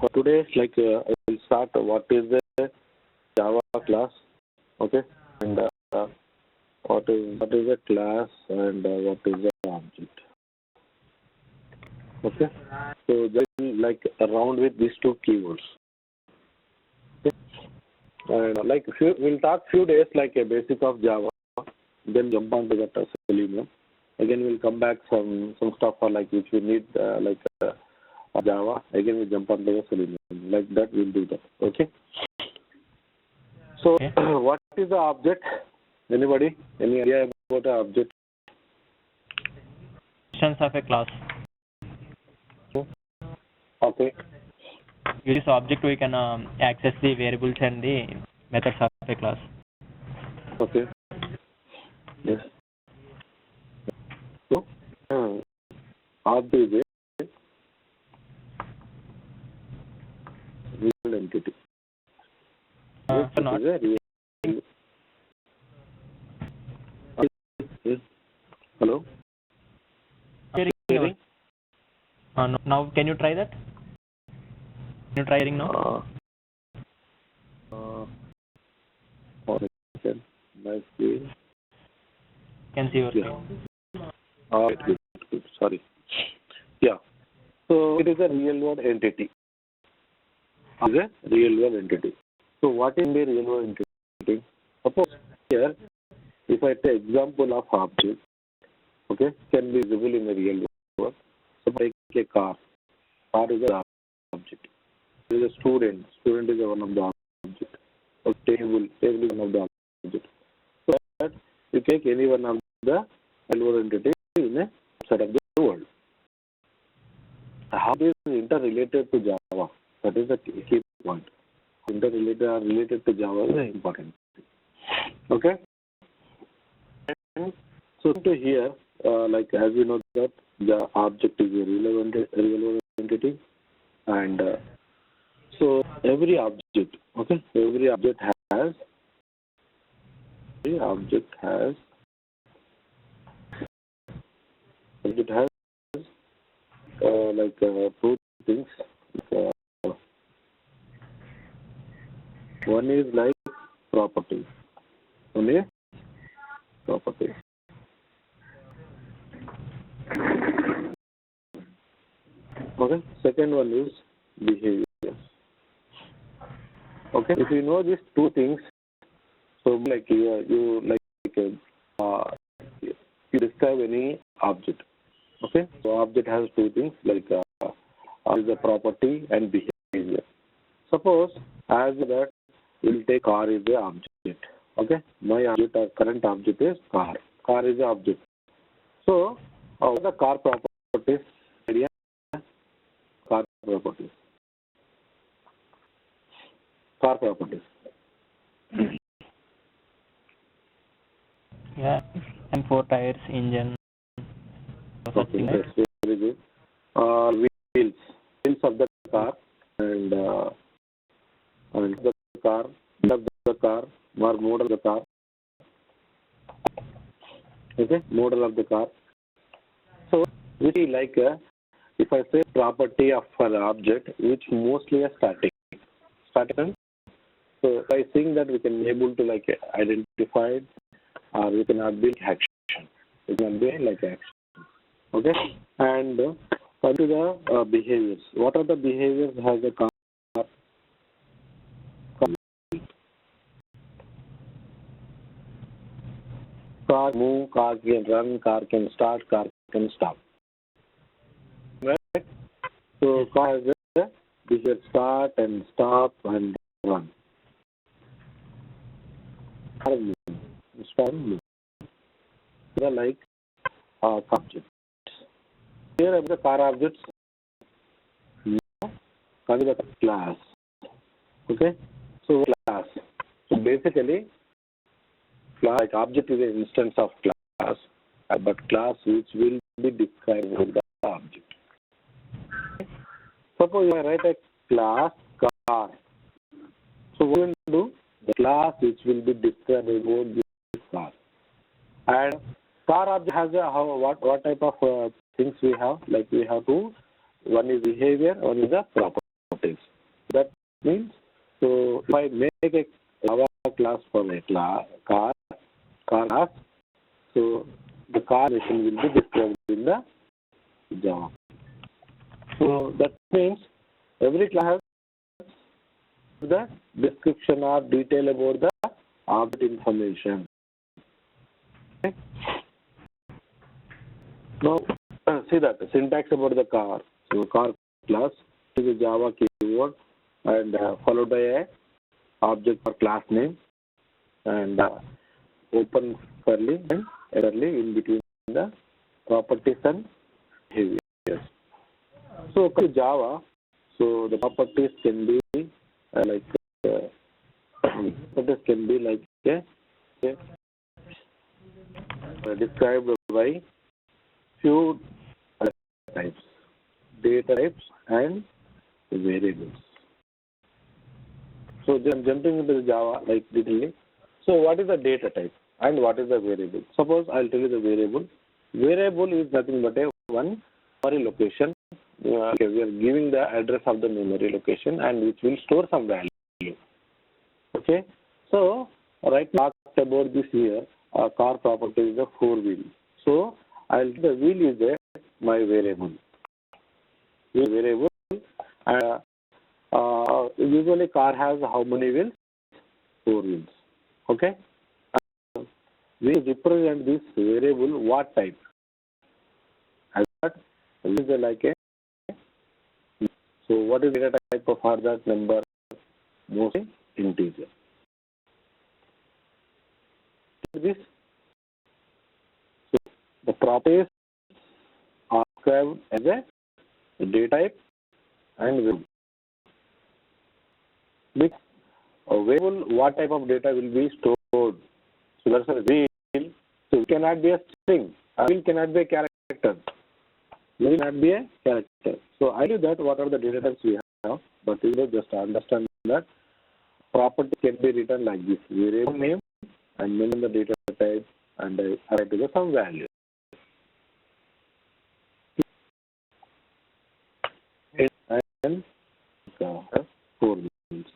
for today, I will start what is the Java class, okay, and what is a class and what is the object, okay. So then around with these two keywords, okay? And we'll talk few days a basic of Java, then jump on to that Selenium. Again we'll come back some stuff for which we need Java. Again we jump on to the Selenium. Like that we'll do that. Okay. So Okay. What is the object? Anybody? Any idea about the object? Instance of a class. Okay. With this object we can access the variables and the methods of a class. Okay. Yes. So object is a real entity. So not Is a real. Yes. Hello. Hearing? no, now can you try that? Can you try hearing now? One second. My screen. Can see your Yeah. screen. Good. Sorry. Yeah. So it is a real world entity. It is a real world entity. So what is the real world entity? Suppose here, if I take example of object, okay, can be visible in the real world. Suppose take a car. Car is an object. There is a student. Student is one of the object. A table. Table is one of the object. So that you take any one of the real world entity in a side of the world. How this is interrelated to Java? That is the key point. Interrelated or related to Java is important. Okay. And so to here, as we know that the object is a real world entity, and so every object, okay, every object has two things. One is properties. One is properties. Okay. Second one is behaviors. Okay. If you know these two things, so you describe any object. Okay. So object has two things is a property and behavior. Suppose as that we'll take car is the object. Okay. My object or current object is car. Car is the object. So what are the car properties? Idea? Car properties. Car properties. Yeah. And 4 tires, engine. Such Okay, thing, right? that's very good. Wheels of the car and the car, or model of the car. Okay, model of the car. So we if I say property of an object, which mostly is static. Static. So by saying that we can be able to identify it, or we can build action. We can build action. Okay, and come to the behaviors. What are the behaviors has a car? Car move, car can run, car can start, car can stop. Right? So car has a behavior start and stop and run. Car move, start and move. They are objects. Here are the car objects. Now, come to the class. Okay? So class. So basically, object is an instance of class, but class which will be described with the object. Suppose I write a class car. So what will do? The class which will be described about this car. And car object has what type of things we have? We have two. One is behavior, one is the properties. means, so if I make a Java class for a car class, so the car definition will be described in the Java. So that means every class has the description or detail about the object information. Okay. Now see that syntax about the car. So car class is a Java keyword and followed by a object or class name and open curly and curly in between the properties and behaviors. So to Java, so the properties can be described by few types, data types and variables. So then jumping into the Java like literally. So what is the data type and what is the variable? Suppose I'll tell you the variable. Variable is nothing but a one memory location. Okay, we are giving the address of the memory location and which will store some value. Okay. So right now talked about this here. Car property is a 4-wheel. So I'll the wheel is my variable. Usually car has how many wheels? 4 wheels. Okay. We represent this variable what type? As that is like a. So what is the data type of for that number? Mostly integer. This. So the properties are described as a data type and variable. A variable, what type of data will be stored? So that's a wheel. So it cannot be a string. A wheel cannot be a character. Wheel cannot be a character. So I knew that what are the data types we have, but you know, just understand that property can be written like this: variable name and name the data type and I write to the some value. And 4 wheels.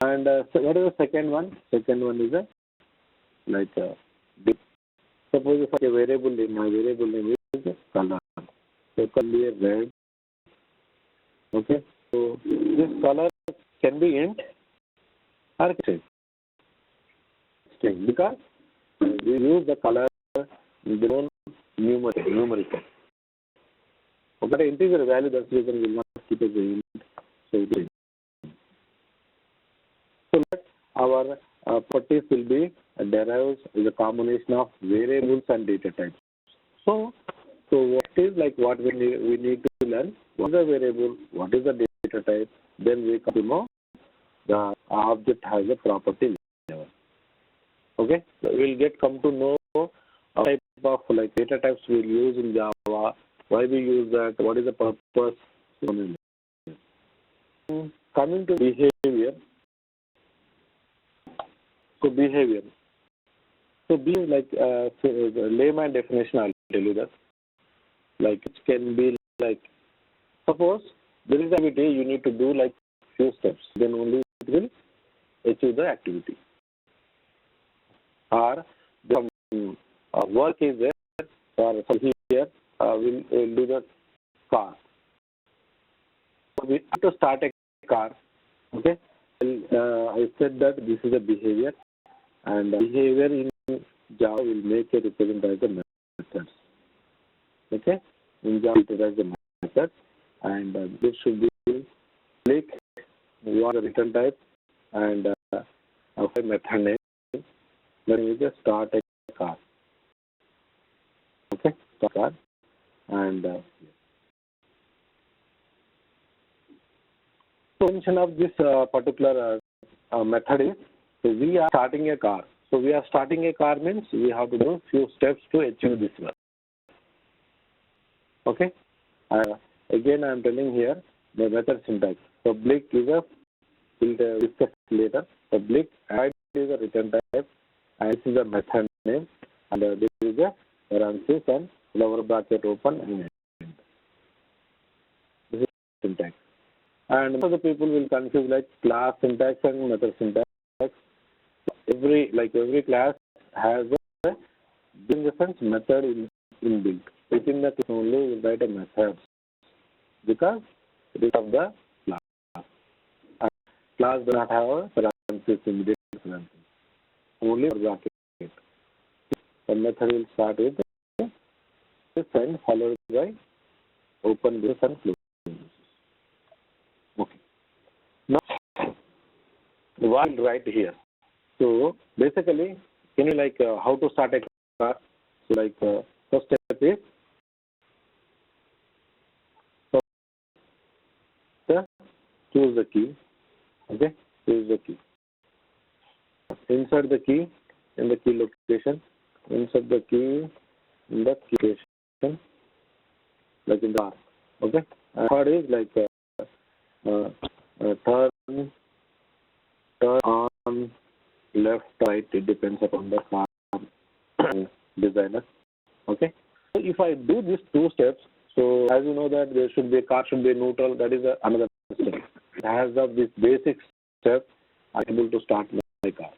And so what is the second one? Second one is suppose if I have a variable name, my variable name is color. So it can be a red. Okay. So this color can be int or string because we use the color in their own numerical. Okay, the integer value, that's the reason we will not keep it as int. So it is. So that our properties will be derived as a combination of variables and data types. So what is like what we need to learn? What is the variable? What is the data type? Then we come to know the object has a property level. Okay, so we will come to know what type of like data types we will use in Java. Why we use that? What is the purpose? Coming to behavior. So behavior. So being like layman definition, I'll tell you that. Like it can be like, suppose there is activity you need to do like few steps, then only it will achieve the activity. Or the work is there, or here we'll do the car. So we have to start a car. Okay. I said that this is a behavior, and behavior in Java will make a represent as the methods. Okay, in Java it is as the method, and this should be click, what the return type, and method name. Then we just start a car. Okay, start car, and function of this particular method is, so we are starting a car. So we are starting a car means we have to do few steps to achieve this one. Okay. Again, I am telling here the method syntax. Public is a, we'll discuss later. Public add is a return type, and this is a method name, and this is a parenthesis and lower bracket open and end. This is syntax. And most of the people will confuse like class syntax and method syntax. Every class has a in the sense method inbuilt. Within the class only we write a method because it is of the class. And class does not have a parenthesis, immediate parenthesis. Only for bracket. The method will start with this and followed by open braces and close braces. Okay. Now, what I'll write here. So basically, can you how to start a car? So first step is choose the key. Okay, choose the key. Insert the key in the key location. Insert the key in the key location, like in the R. Okay. And third is turn on left, right. It depends upon the car designer. Okay. So if I do these two steps, so as you know that there should be car should be neutral. That is another step. As of this basic step, I am able to start my car.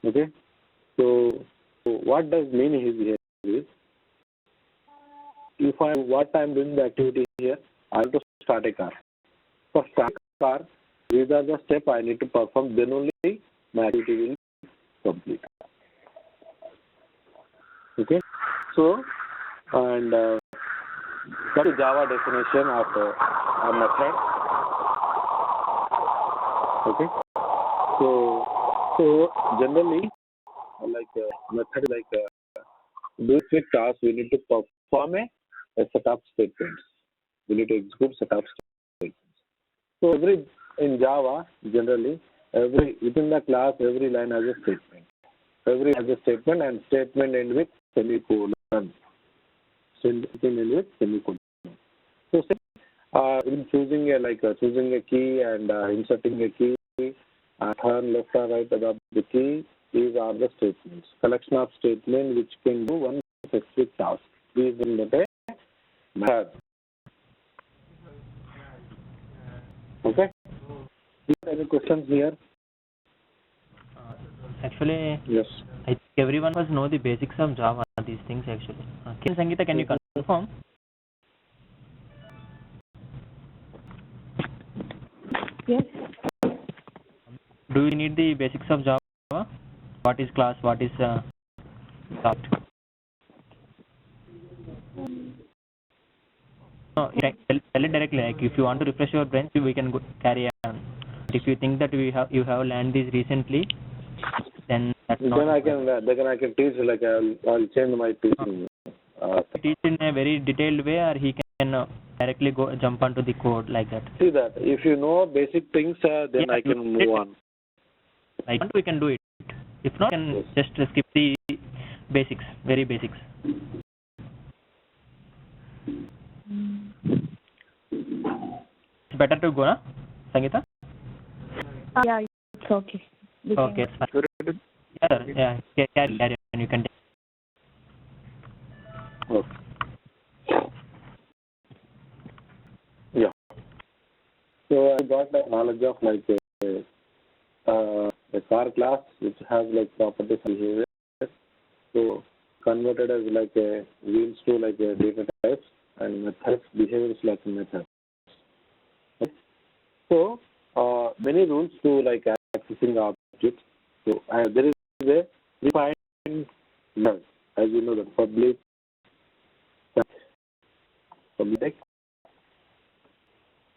Okay. So what does mean here is what I am doing the activity here, I have to start a car. For start a car, these are the steps I need to perform. Then only my activity will complete. Okay. So and come to Java definition of a method. Okay. So generally, method basic task we need to perform a set of statements. We need to execute set of statements. So in Java generally within the class every line has a statement. Every has a statement and statement end with semicolon. Statement end with semicolon. So in choosing a key and inserting a key, turn left or right above the key. These are the statements. Collection of statements which can do one specific task. These will not a method. Okay. Do you have any questions here? Actually, yes. I think everyone must know the basics of Java. These things actually. Sangeeta, can you confirm? Yes. Do you need the basics of Java? What is class? What is start? No, tell it directly. Like if you want to refresh your brain, we can carry on. If you think that you have learned this recently, then that's not. Then I can teach. I'll change my teaching. Teach in a very detailed way, or he can directly jump onto the code like that. See that if you know basic things, then I can move on. Like we can do it. If not, can just skip the basics, very basics. It's better to go, na, Sangeeta? Yeah, it's okay. Okay, it's fine. Yeah, sir. Yeah, carry on. You can take. Okay. Yeah. So I got the knowledge of a car class which has properties and behavior. So converted as a wheels to a data types and methods behaviors like methods. Okay. So many rules to accessing objects. So there is a defined method, as you know, the public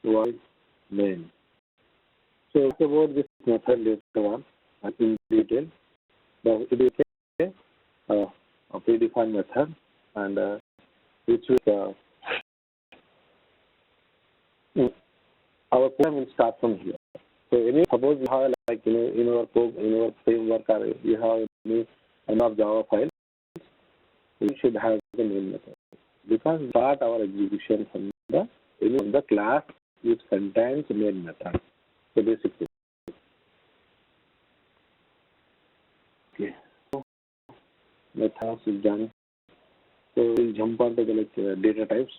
void main. So it's about this method later on in detail. It is a predefined method and which will our program will start from here. So suppose you have in our framework or you have any Java file, we should have the main method because we start our execution from the class which contains main method. So basically, okay. So methods is done. So we'll jump on to the data types.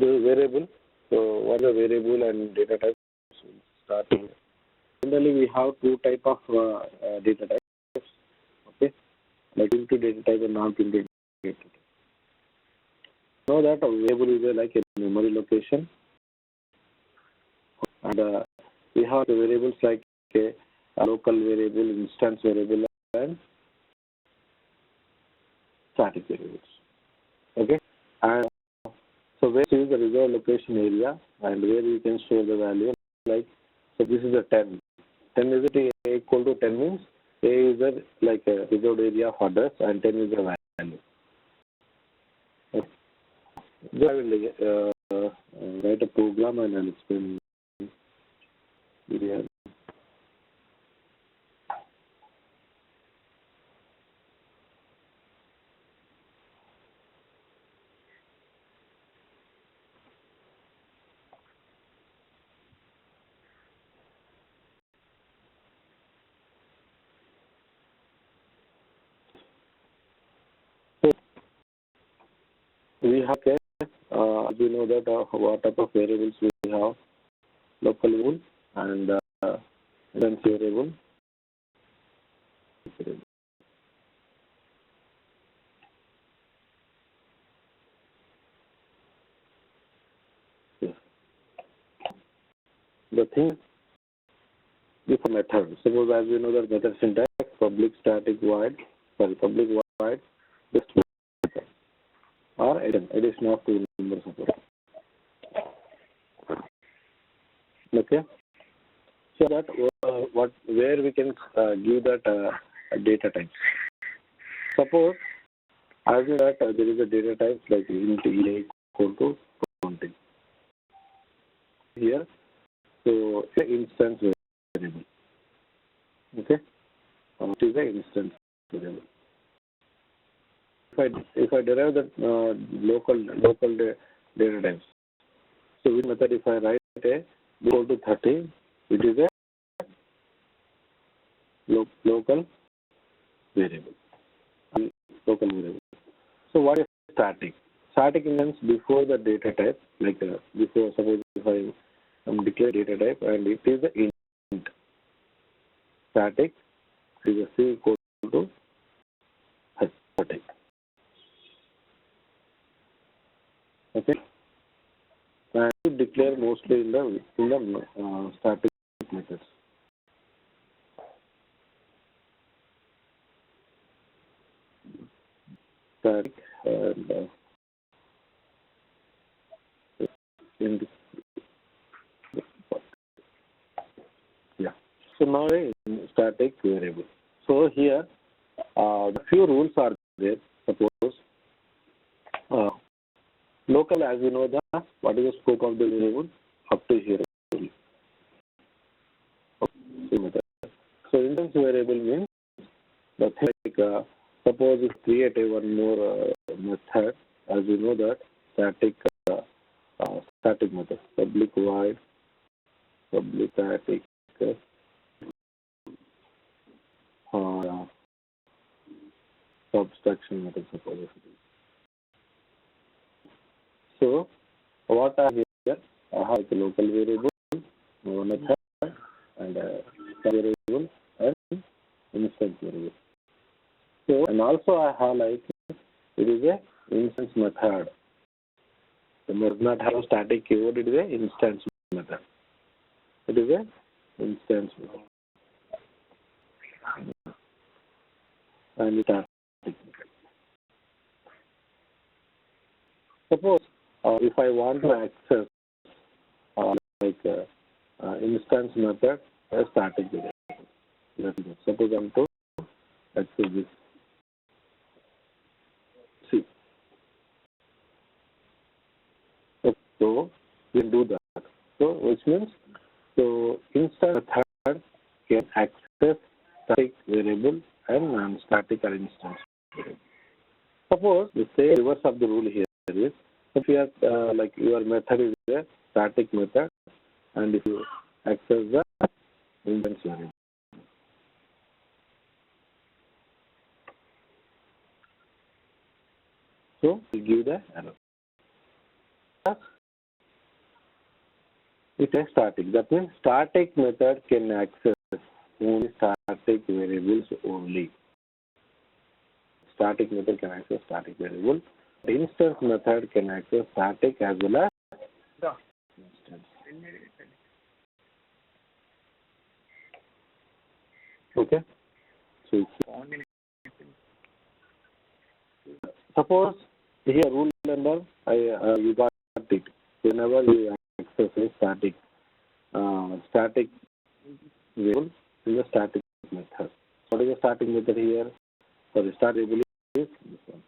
the variable. So what are the variable and data types? We'll start here. Generally, we have two type of data types. Okay, like into data type and non-into data type. Know that a variable is like a memory location, and we have the variables like a local variable, instance variable, and static variables. Okay, and so where is the reserved location area and where you can store the value. Like, so this is a 10. 10 is it equal to 10 means A is a, like a reserved area of address and 10 is the value. Okay. Then I will write a program and I'll explain. Yeah. So we have we know that what type of variables we have: local variable and instance variable. Yes. The thing before method. Suppose as we know that method syntax: public static void, public void, just method, or addition of two numbers. Okay. So that where we can give that data type. Suppose as we know that there is a data type like int A equal to 20 here. So the instance variable. Okay. It is an instance variable. If I derive the local data types, so with method if I write a equal to 30, it is a local variable. Local variable. So what is static? Static means before the data type, like before, suppose if I declare data type and it is the int. Static is a C equal to 30. Okay. And we declare mostly in the static methods. Static and in the, yeah. So now a static variable. So here the few rules are there. Suppose local, as we know that what is the scope of the variable up to here. So instance variable means the thing like suppose if create one more method, as we know that static method, public void, public static subtraction method, suppose if it is. So what are here? I have the local variable, method, and variable and instance variable. So and also I have like it is a instance method. It does not have a static keyword. It is a instance method. It is a instance method. And it has static method. Suppose if I want to access instance method a static variable. Suppose I want to access this. See. So we can do that. So which means so instance method can access static variable and non-static or instance variable. Suppose the same reverse of the rule here is if you are like your method is a static method and if you access the instance variable. So we give the error. It's a static. That means static method can access only static variables only. Static method can access static variable. The instance method can access static as well as instance. Okay. So suppose here rule number you got it. Whenever you access a static variable in the static method. What is the static method here? For the start variable is this one.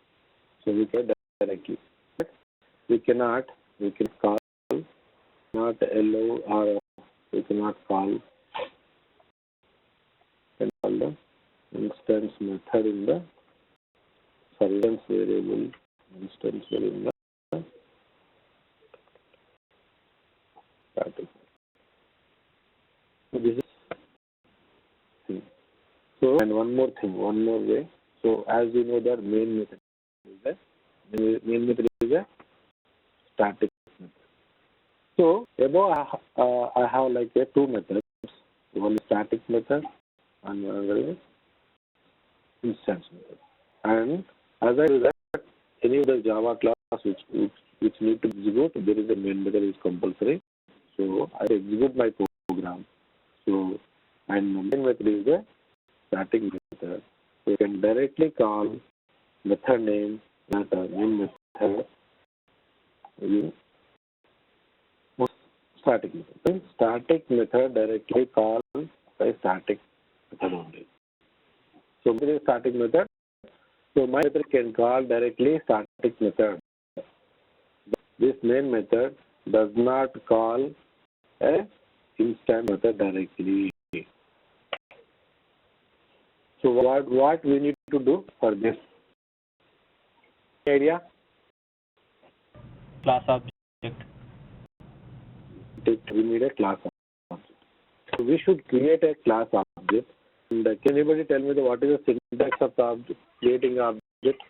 So we can directly. But we can call not allow or we cannot call the instance method in the instance variable in the static. So this is thing. So and one more way. So as we know that main method is a static method. So above I have like a two methods. One is static method and another is instance method. And as I do that, any of the Java class which need to execute, there is a main method is compulsory. So I execute my program. So and main method is a static method. So you can directly call method name main method static method. So static method directly call by static method only. So this is static method. So my method can call directly static method. This main method does not call a instance method directly. So what we need to do for this? Idea? Class object. We need a class object. So we should create a class object. And can anybody tell me what is the syntax of the object, creating an object?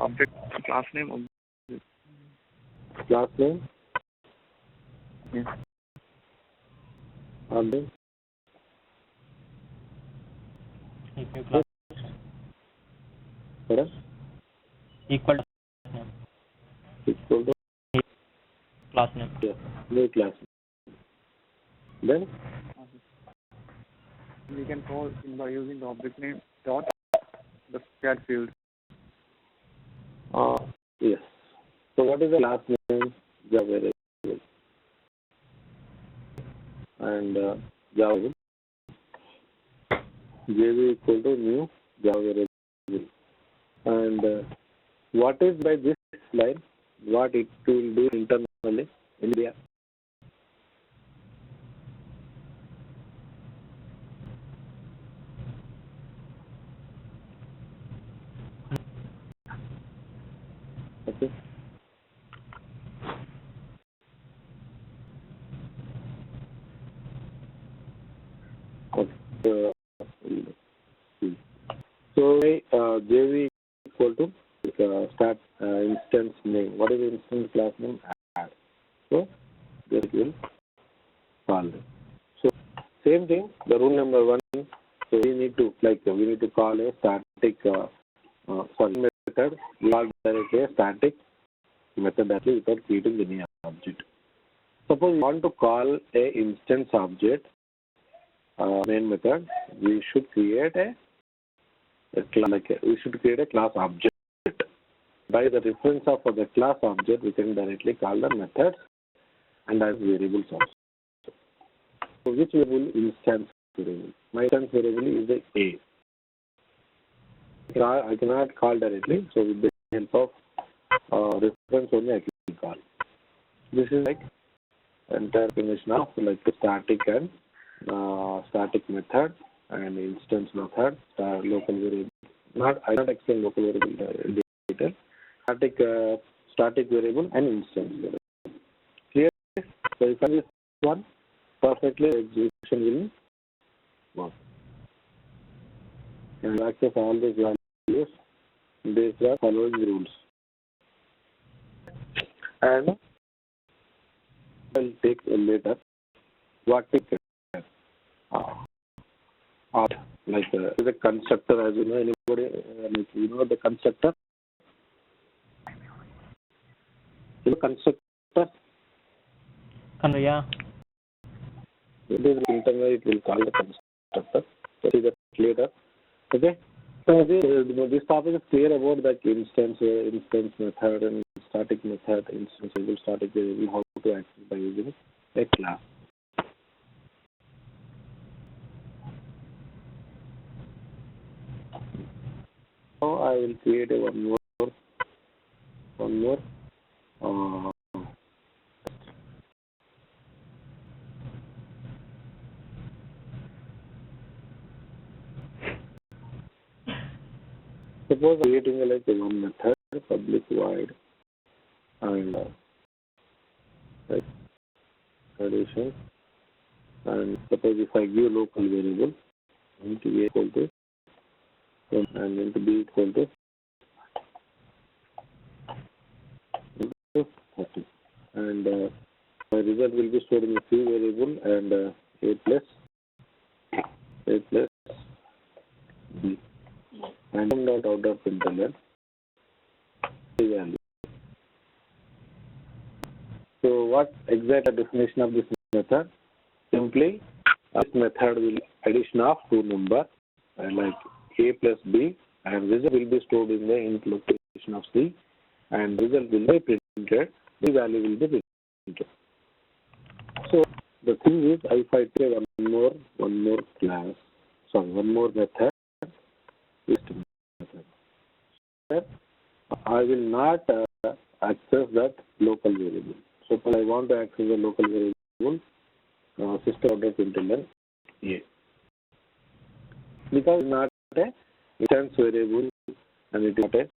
Object class name. Class name? Yes. Object? Equal class Correct? equal to name. Equal to Class name. yes, new class. Then We can call by using the object name dot the scared field. yes. So what is the class name? Java variable. And Java JV equal to new Java variable. And what is by this line? What it will do internally in India? Okay. Okay. So JV equal to start instance name. What is the instance class name? Add. So this will call it. So same thing. The rule number one. So we need to call a static method. We call directly a static method actually without creating any object. Suppose you want to call a instance object main method, we should create a class object. By the reference of the class object, we can directly call the methods and as variables also. So which variable? Instance variable. My instance variable is the A. I cannot call directly, so with the help of reference only I can call. This is like entire combination of like the static and static method and instance method, local variable. I not explain local variable in detail. Static variable and instance variable. Clear? So if I use one perfectly, execution will work. And access all these values based on following rules. and I'll take later what is art, like is a constructor, as you know. Anybody like you know the constructor? You know constructor? Yeah. It is internally it will call the constructor. So see that later. Okay. So this topic is clear about the instance method and static method, instance variable, static variable, how to access by using a class. Now I will create a one more. Suppose creating like a one method, public void, and right, addition, and suppose if I give local variable into a equal to and into b equal to 30, and my result will be stored in a C variable and a plus b, and dot out of interval value. So what exact definition of this method? Simply this method will addition of two number like a plus b, and result will be stored in the int location of C, and result will be printed, the value will be printed. So the thing is, if I take one more class, sorry, one more method, list method, I will not access that local variable. So if I want to access the local variable, system.println a, because it's not a instance variable and it is not a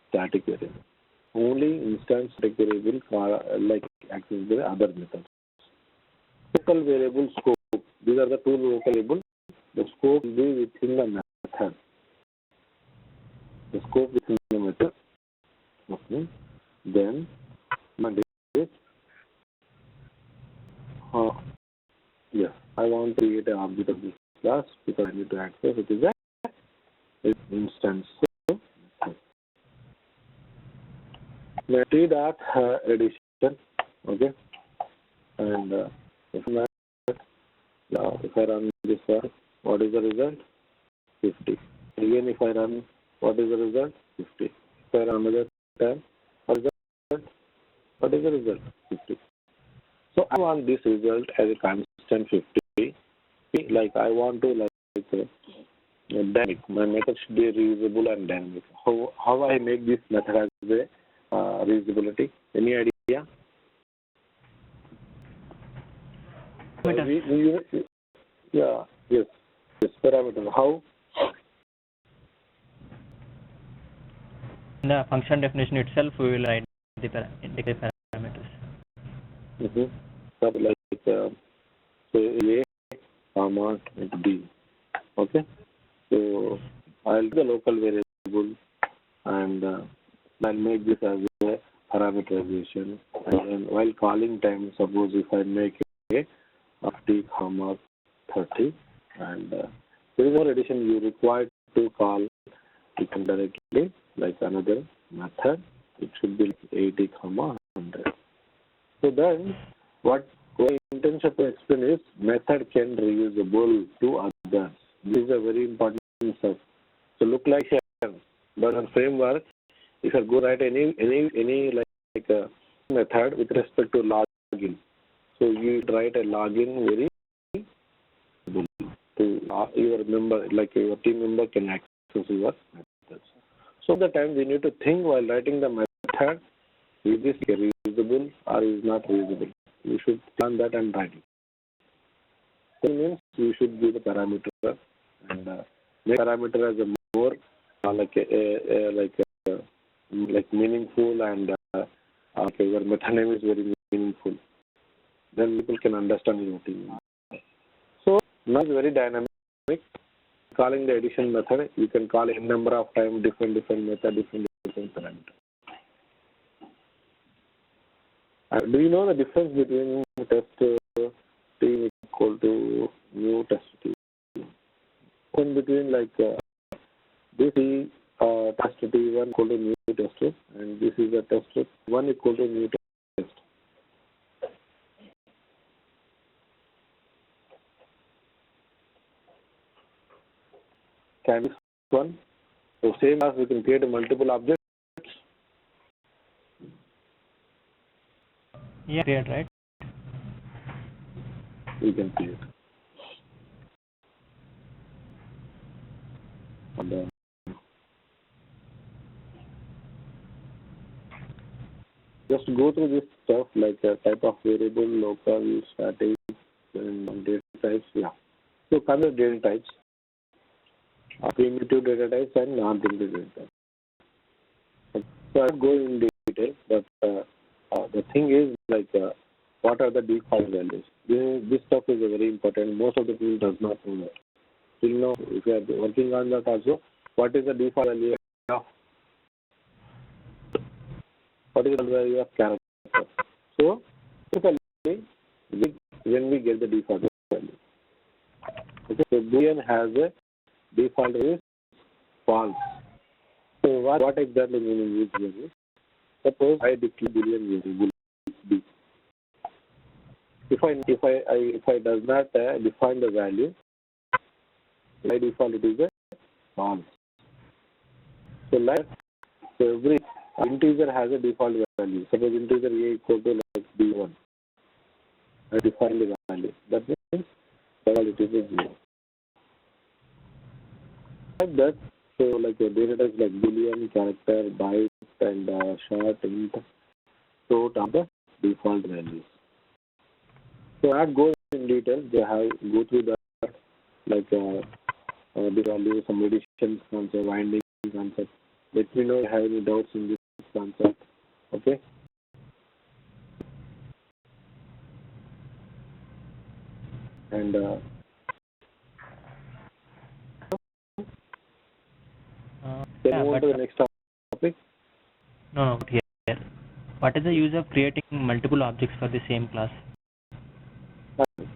static variable. Only instance static variable like access the other methods. Local variable scope. These are the two local variables. The scope will be within the method. The scope within the method. Okay. Then this. Yeah, I want to create an object of this class because I need to access it is a instance. T dot addition. Okay. And if I run this one, what is the result? 50. Again, if I run, what is the result? 50. If I run another time, what is the result? 50. So I want this result as a constant 50. Like I want to dynamic. My method should be reusable and dynamic. How I make this method as a reusability? Any idea? Yes, parameter. How? In the function definition itself, we will write the parameters. So like A, comma, B. Okay. So I'll do the local variable and I'll make this as a parameterization. And while calling time, suppose if I make a t, comma 30, and there is no addition you require to call. You can directly like another method. It should be 80, comma 100. So then, what my intention to explain is method can reusable to others. This is a very important stuff. So look like here, but on framework, if you go write any like a method with respect to login, so you write a login very to your member, like your team member can access your methods. So the time we need to think while writing the method, is this reusable or is not reusable? You should plan that and write it. That means you should give the parameter and make parameter as a more like meaningful and your method name is very meaningful. Then people can understand your thing. So now it's very dynamic. Calling the addition method, you can call a number of times different method, different parameter. Do you know the difference between test team equal to new test team? In between, like this is test T1 equal to new test 2, and this is a test 1 equal to new test. Can this one? So same as we can create multiple objects. Yeah, create, right? We can create. And, just go through this stuff like type of variable, local, static, and data types. Yeah. So come to data types. Primitive data types and non-primitive data types. So I'll go in detail, but the thing is like what are the default values? This stuff is very important. Most of the people does not know that. Till now, if you are working on that also, what is the default value of character? So typically, when we get the default value, okay, so Boolean has a default value false. So what exactly meaning is here? Suppose I declare Boolean variable B. If I does not define the value, by default it is a false. So every integer has a default value. Suppose integer A equal to like B1. I define the value. That means it is a 0. Like that, so like a data types like Boolean, character, byte, and short, int, float are the default values. So I go in detail. They have go through that like the value, some additions concept, winding concept. Let me know if you have any doubts in this concept. Okay. And can you move on to the next topic? No, here. What is the use of creating multiple objects for the same class?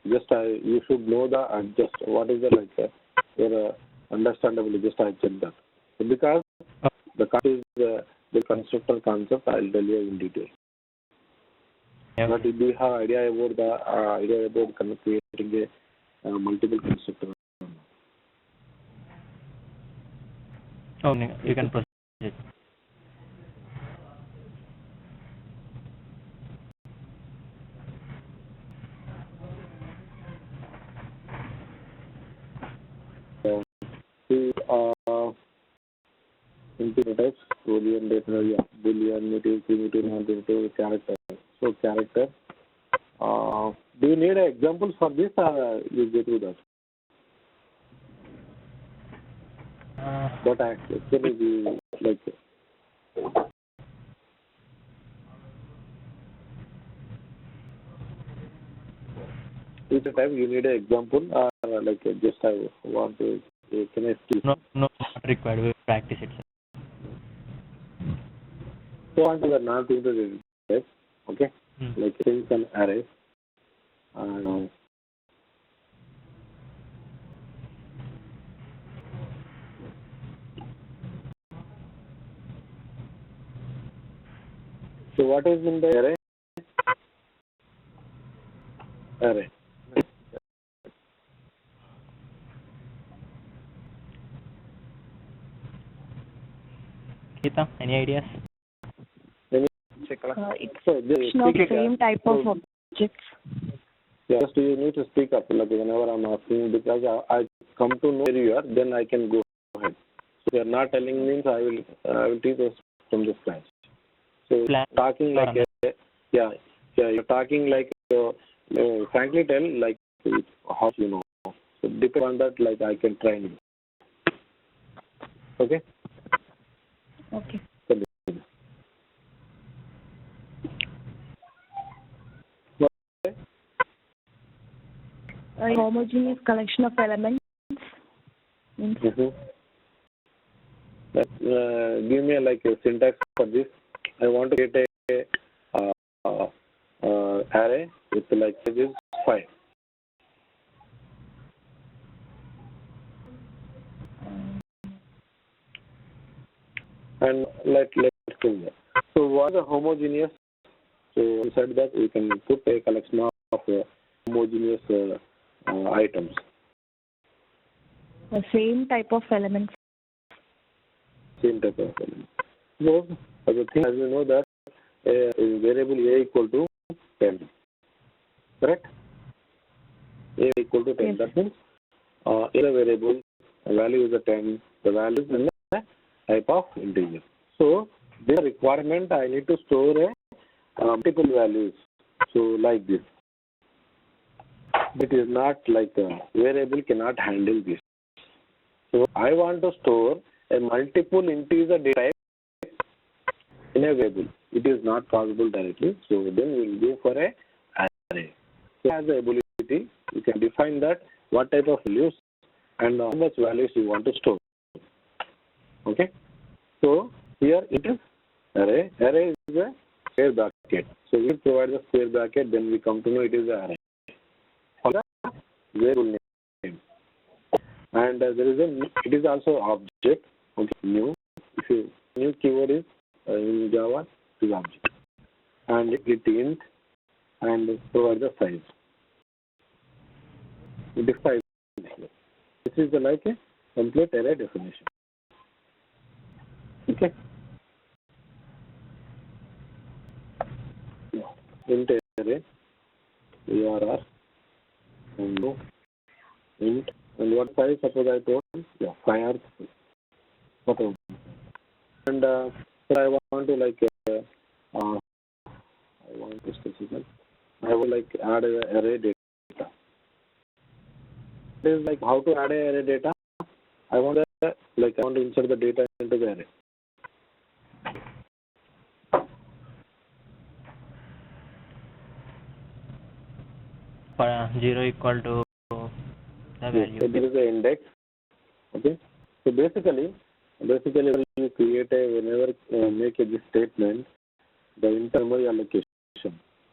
Just you should know the adjust. What is the like your understandably just I check that. Because the concept is the constructor concept. I'll tell you in detail. Yeah. But if you have idea about creating a multiple constructor. Oh, you can proceed. Integer types, Boolean data, yeah, Boolean, native, primitive, non-primitive, character. So character. Do you need examples for this, or you go through that? But actually, we like each time you need an example, or like just I want to can I speak? No, not required. We practice it. So on to the non-primitive types, okay? Like strings and arrays. So what is in the array? Array. Geeta, any ideas? It's So just not speak it same up. type of objects. Yeah, just you need to speak up like whenever I'm asking, because I come to know where you are, then I can go ahead. So you are not telling means I will teach us from the scratch. So talking like you're talking like frankly tell like how you know. So depend on that, like I can train you. Okay. Okay. A homogeneous collection of elements means Give me like a syntax for this. I want to get a array with like size is 5. And let's see that. So what is a homogeneous? So inside that we can put a collection of homogeneous items. The same type of elements. Same type of element. So the thing, as you know that is variable a equal to 10. Correct? A equal to 10. Yes. That means in a variable, the value is a 10. The value is in the type of integer. So this requirement I need to store a multiple values. So like this. It is not like a variable cannot handle this. So I want to store a multiple integer data type in a variable. It is not possible directly. So then we will go for a array. So as the ability, you can define that what type of values and how much values you want to store. Okay. So here it is array. Array is a square bracket. So we provide the square bracket, then we come to know it is an array. For the variable name. And there is it is also object. Okay, new. If you new keyword is in Java, it is object. And it int and provide the size. Define this is the like a complete array definition. Okay. Int array, ARR, and int, and what size? Suppose I told, 5 or 6. Whatever. And so I want to like, I want to specify. I would like add a array data. It is like how to add a array data. I want to insert the data into the array. For 0 equal to the value. So there is an index. Okay. So basically when you create whenever make this statement, the memory allocation.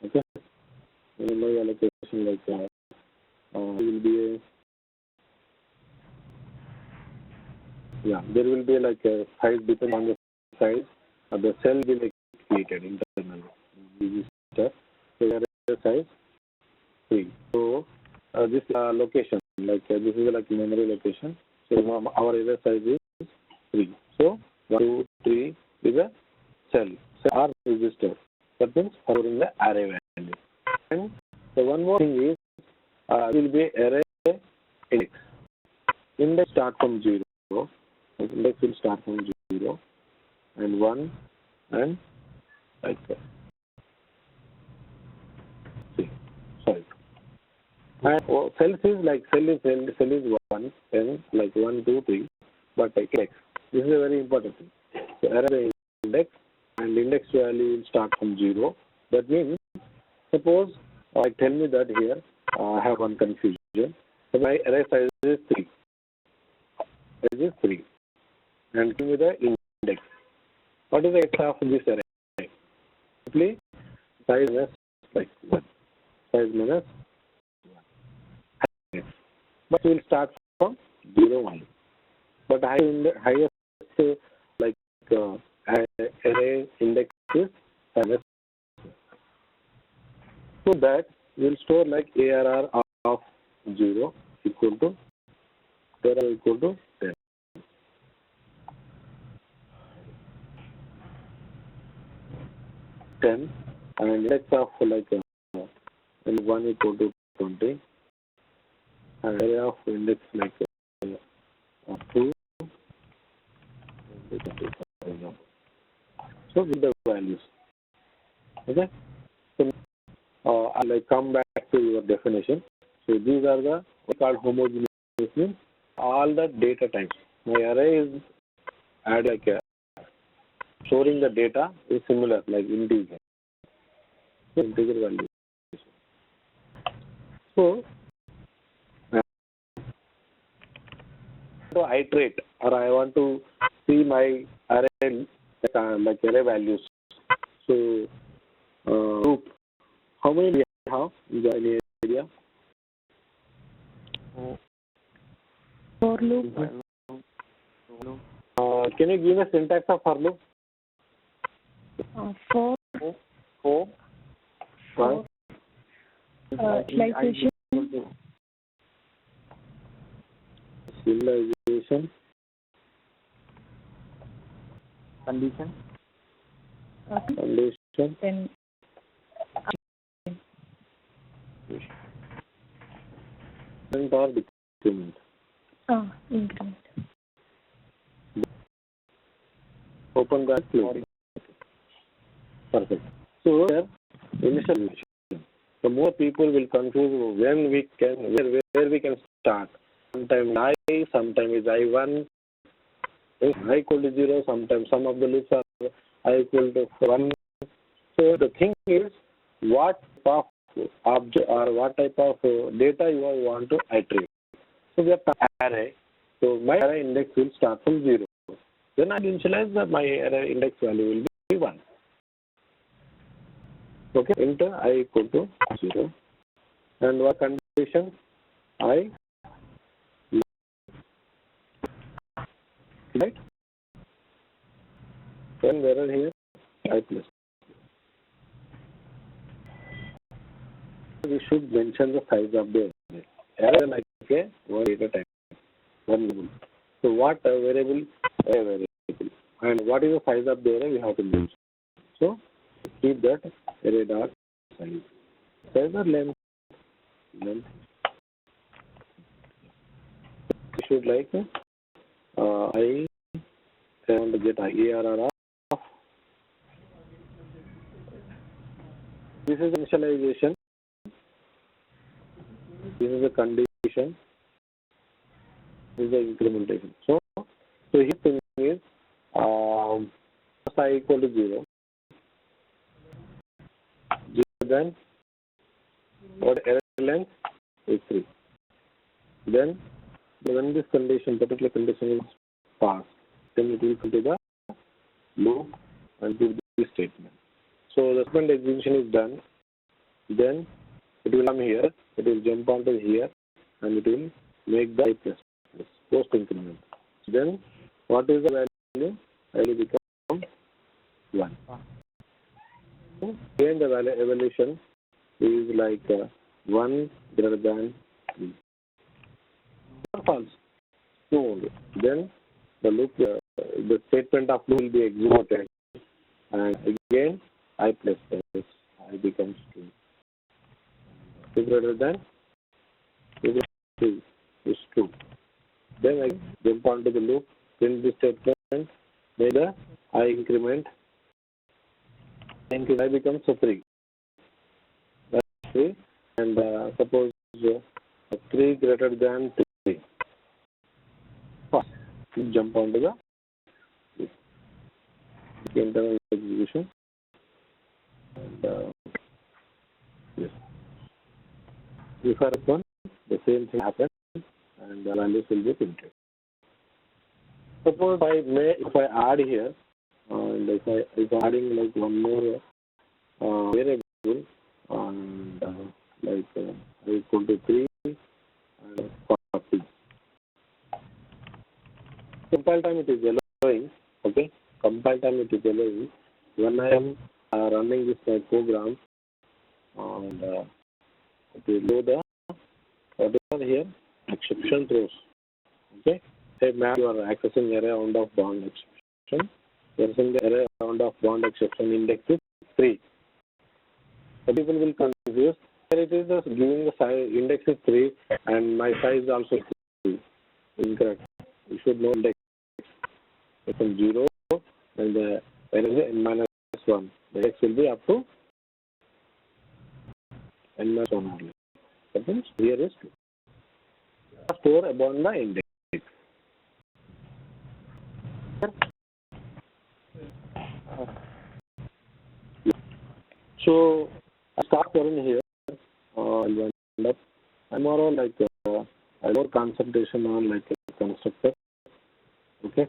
Okay. Memory allocation like will be there will be like a size depending on the size of the cell will be created internally. So there is a size 3. So this location this is like memory location. So our array size is 3. So 1, 2, 3 is a cell. So R register. That means storing the array value. And the one more thing is will be array index. Index start from 0. Index will start from 0 and 1 and like that. Sorry. And cells is like cell is 1 and like 1, 2, 3, but like index. This is a very important thing. So array index and index value will start from 0. That means suppose tell me that here I have one confusion. So my array size is 3. Size is 3. And give me the index. What is the x of this array? Simply size minus like 1. Size minus 1. But we will start from 0, 1. But highest like array index is minus 1. So that we will store like ARR of 0 equal to 10. And index of like 1 equal to 20, and array of index like 2. So with the values. Okay. So I'll like come back to your definition. So these are the what called homogeneous means all the data types. My array is add like storing the data is similar like integer. Integer value. So to iterate or I want to see my array like array values. So group How many do you have in the any area? For loop. Can you give a syntax of for loop? For utilization. Serialization. Condition. Condition. Then Or decrement. increment. Open that close. Perfect. So here, initialization. The more people will confuse when we can, where we can start. Sometimes I, sometimes is I1. If I equal to 0, sometimes some of the loops are I equal to 1. So the thing is, what type of object or what type of data you want to iterate. So we have array. So my array index will start from 0. Then I initialize that my array index value will be 1. Okay, enter I equal to 0. And what condition? I, right? Then where are here? I plus. We should mention the size of the array. Array like a one data type, one variable. So what variable? A variable. And what is the size of the array? We have to mention. So keep that array dot size. Size or length? Length. We should like I want to get ARR of. This is initialization. This is the condition. This is the incrementation. So here thing is first I equal to 0. Then what array length is 3. Then when this condition, particular condition is passed, then it will come to the loop and give this statement. So the statement execution is done. Then it will come here. It will jump onto here, and it will make the I plus post increment. Then what is the value? Value becomes 1. Again the value evaluation is like 1 greater than 3. Or false. No only. Then the loop, the statement of loop will be executed, and again I plus this. I becomes 2. 2 greater than 2 is 2. Then I jump onto the loop, print this statement, make the I increment. I becomes 3. That's 3. And suppose 3 greater than 3. First, jump onto the internal execution. And yes. If I run, the same thing happens, and the values will be printed. Suppose if I add here, and if I adding like one more variable, and like I equal to 3 and 40. Compile time it is allowing. Okay, compile time it is allowing. When I am running this program, and it will load the whatever here exception throws. Okay, say map you are accessing array round of bound exception. You are saying the array round of bound exception index is 3. So people will confuse. Here it is just giving the size index is 3 and my size is also 3. Incorrect. You should know index from 0 and the n minus 1. The index will be up to n minus 1 only. That means here is 2. Store about the index. So I start running here. I'll end up. I'm more like more concentration on like a constructor. Okay.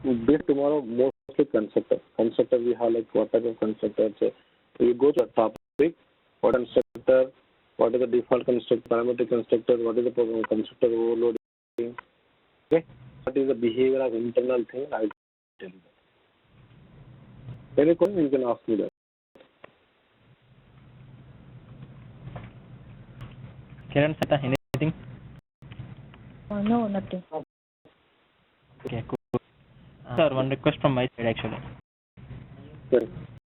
And this tomorrow most with constructor. Constructor we have like what type of constructor. So you go to a topic, what constructor, what is the default constructor, parametric constructor, what is the constructor overloading, okay? What is the behavior of internal thing, I will tell you that. Any question you can ask me that. Kiran, Sata, anything? No, nothing. Okay, cool. Sir, one request from my side actually. Yes.